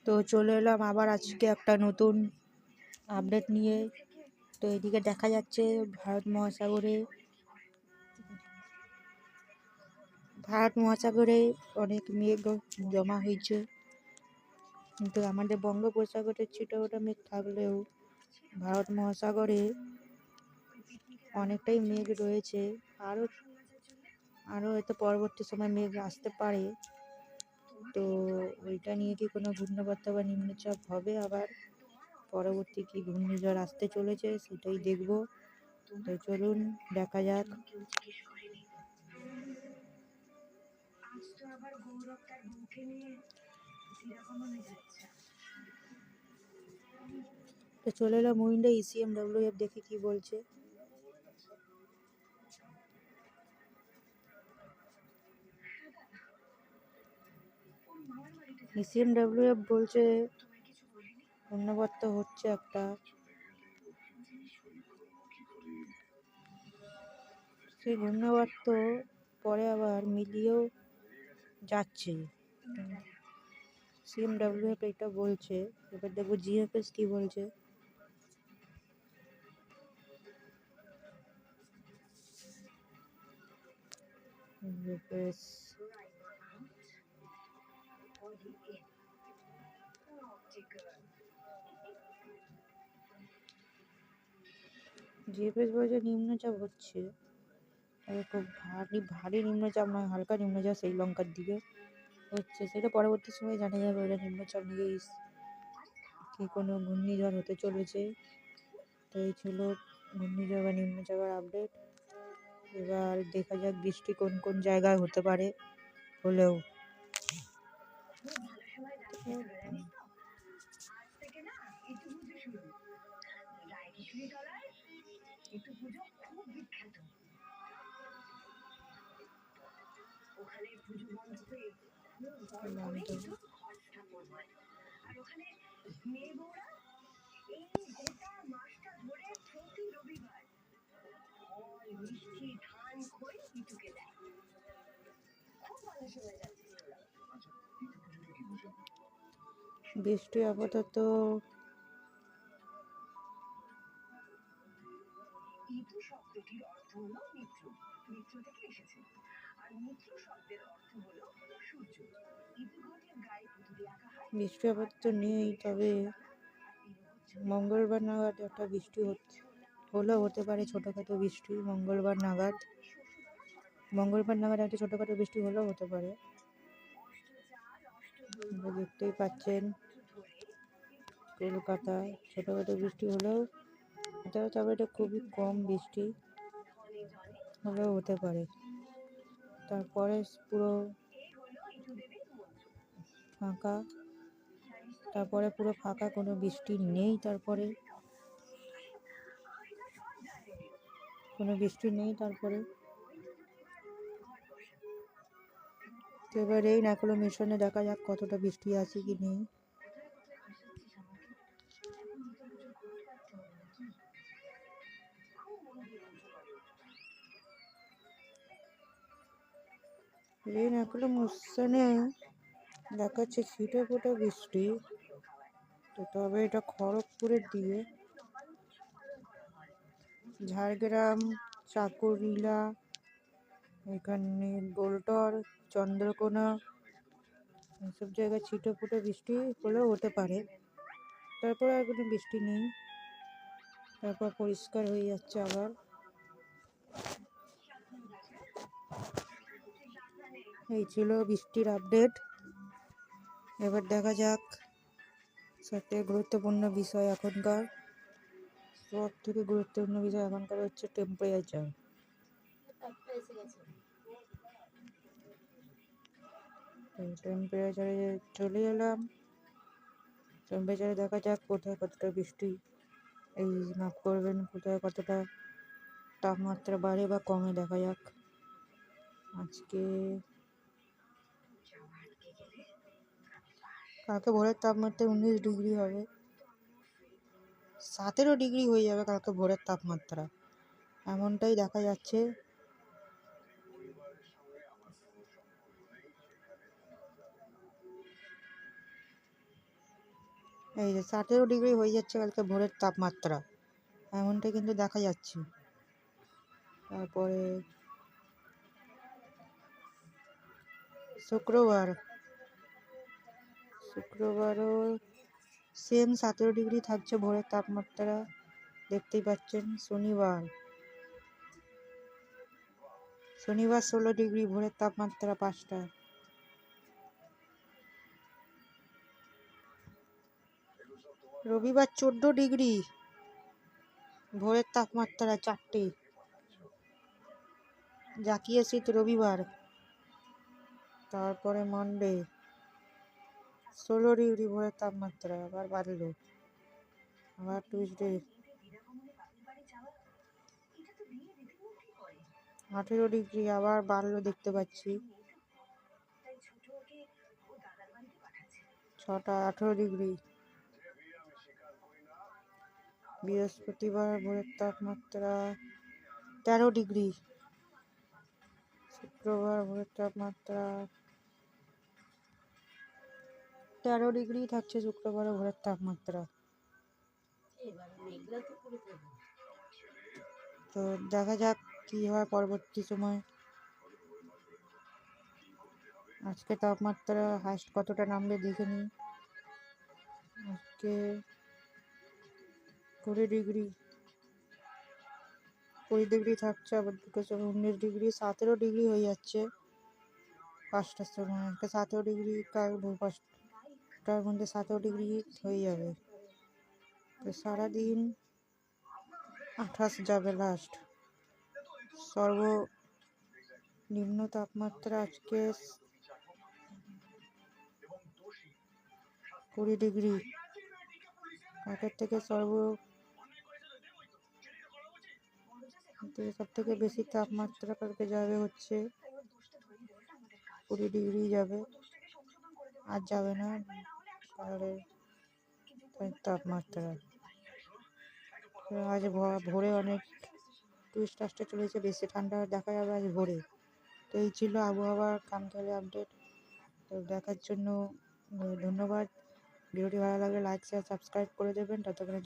তো চলে এলাম আবার আজকে একটা নতুন আপডেট নিয়ে। তো এদিকে দেখা যাচ্ছে ভারত মহাসাগরে অনেক মেঘ জমা হয়েছে, কিন্তু আমাদের বঙ্গোপসাগরে ছোটখাটো মেঘ থাকলেও ভারত মহাসাগরে অনেকটাই মেঘ রয়েছে। আরও আরও হয়তো পরবর্তী সময় মেঘ আসতে পারে। তো ওইটা নিয়ে কি কোনো ঘূর্ণাবর্ত বা নিম্নচাপ হবে, আবার পরবর্তী কি ঘূর্ণিঝড় আসতে চলেছে সেটাই দেখব। তো চলুন দেখা যাক। তো চলে এলাম উইন্ডো ECMWF দেখি কি বলছে। ECMWF বলছে ঘূর্ণাবর্ত হচ্ছে একটা, সেই ঘূর্ণাবর্ত পরে আবার মিলিয়েও যাচ্ছে। CMWF এটা বলছে, এবার দেখবো GFS কি বলছে। জিএফএস বলছে নিম্নচাপ হচ্ছে, খুব ভারী নিম্নচাপ নয়, হালকা নিম্নচাপ শ্রীলঙ্কার দিকে হচ্ছে। সেটা পরবর্তী সময় জানা যাবে ওটা নিম্নচাপ নিয়ে কি কোনো ঘূর্ণিঝড় হতে চলেছে। তো এই ছিল ঘূর্ণিঝড় বা নিম্নচাপের আপডেট। এবার দেখা যাক বৃষ্টি কোন কোন জায়গায় হতে পারে হলেও। বৃষ্টি আপাতত নেই, তবে মঙ্গলবার নাগাদ একটা বৃষ্টি হলেও হতে পারে, ছোটোখাটো বৃষ্টি। মঙ্গলবার নাগাদ একটা ছোটোখাটো বৃষ্টি হলেও হতে পারে। দেখতেই পাচ্ছেন কলকাতায় ছোটোখাটো বৃষ্টি হলেও, তবে এটা খুবই কম বৃষ্টি হলেও হতে পারে। তারপরে পুরো ফাঁকা, কোনো বৃষ্টি নেই। তারপরে এবার এই নাকুলো মিশনে দেখা যাক কতটা বৃষ্টি আছে কি নেই। এই নাকুলো মিশনে দেখাচ্ছে ছিটে ফোটা বৃষ্টি। তো তবে এটা খড়গপুরের দিকে, ঝাড়গ্রাম, চাকুরিয়া, এখানে গোলটর, চন্দ্রকোনা, এইসব জায়গায় ছিটে ফুটে বৃষ্টি হলেও হতে পারে। তারপরে আর কোনো বৃষ্টি নেই, তারপর পরিষ্কার হয়ে যাচ্ছে আবার। এই ছিল বৃষ্টির আপডেট। এবার দেখা যাক সবথেকে গুরুত্বপূর্ণ বিষয় এখনকার হচ্ছে টেম্পারেচার। টেম্পারেচারে চলে এলাম। টেম্পারেচারে দেখা যাক কোথায় কতটা বৃষ্টি এই মাপ করবেন, কোথায় কতটা তাপমাত্রা বাড়ে বা কমে। দেখা যাক। আজকে কালকে ভোরের তাপমাত্রা 19 ডিগ্রি হবে, 17 ডিগ্রি হয়ে যাবে কালকে ভোরের তাপমাত্রা, এমনটাই দেখা যাচ্ছে। এই যে 17 ডিগ্রি হয়ে যাচ্ছে কালকে ভোরের তাপমাত্রা, এমনটাই কিন্তু দেখা যাচ্ছে। তারপরে শুক্রবারও সেম 17 ডিগ্রি থাকছে ভোরের তাপমাত্রা, দেখতেই পাচ্ছেন। শনিবার 16 ডিগ্রি ভোরের তাপমাত্রা 5টা। রবিবার 14 ডিগ্রি ভোরের তাপমাত্রা 4টে, জাকিয়ে শীত রবিবার। তারপরে মানডে 16 ডিগ্রি ভোরের তাপমাত্রা, আবার বাড়লো। আবার টিউসডে 18 ডিগ্রি, আবার বাড়লো দেখতে পাচ্ছি। 6টা 18 ডিগ্রি। বৃহস্পতিবার ভোরের তাপমাত্রা 13 ডিগ্রি। শুক্রবার ভোরের তাপমাত্রা 13 ডিগ্রি থাকছে, শুক্রবার ভোরের তাপমাত্রা। তো দেখা যাক কি হয় পরবর্তী সময়। আজকে তাপমাত্রা হাইস্ট কতটা নামবে দেখে নিই। আজকে 20 ডিগ্রি থাকছে, আবার দুটোর সময় 19 ডিগ্রি। 17 ডিগ্রি হয়ে যাচ্ছে 5টার সময়। 17 ডিগ্রি ভোর 5টার মধ্যে 17 ডিগ্রি হয়ে যাবে। তো সারাদিন 28 যাবে লাস্ট। সর্বনিম্ন তাপমাত্রা আজকে 20 ডিগ্রি। আগের থেকে সব থেকে বেশি তাপমাত্রা কালকে যাবে হচ্ছে 20 ডিগ্রি যাবে, আর যাবে না পাহাড়ের তাপমাত্রা। আজ ভোরে অনেক টুরিস্ট আসতে চলেছে, বেশি ঠান্ডা দেখা যাবে আজ ভোরে। তো এই ছিল আবহাওয়ার কামখালি আপডেট। তো দেখার জন্য ধন্যবাদ। ভিডিওটি ভালো লাগলে লাইক শেয়ার সাবস্ক্রাইব করে দেবেন। ততক্ষণে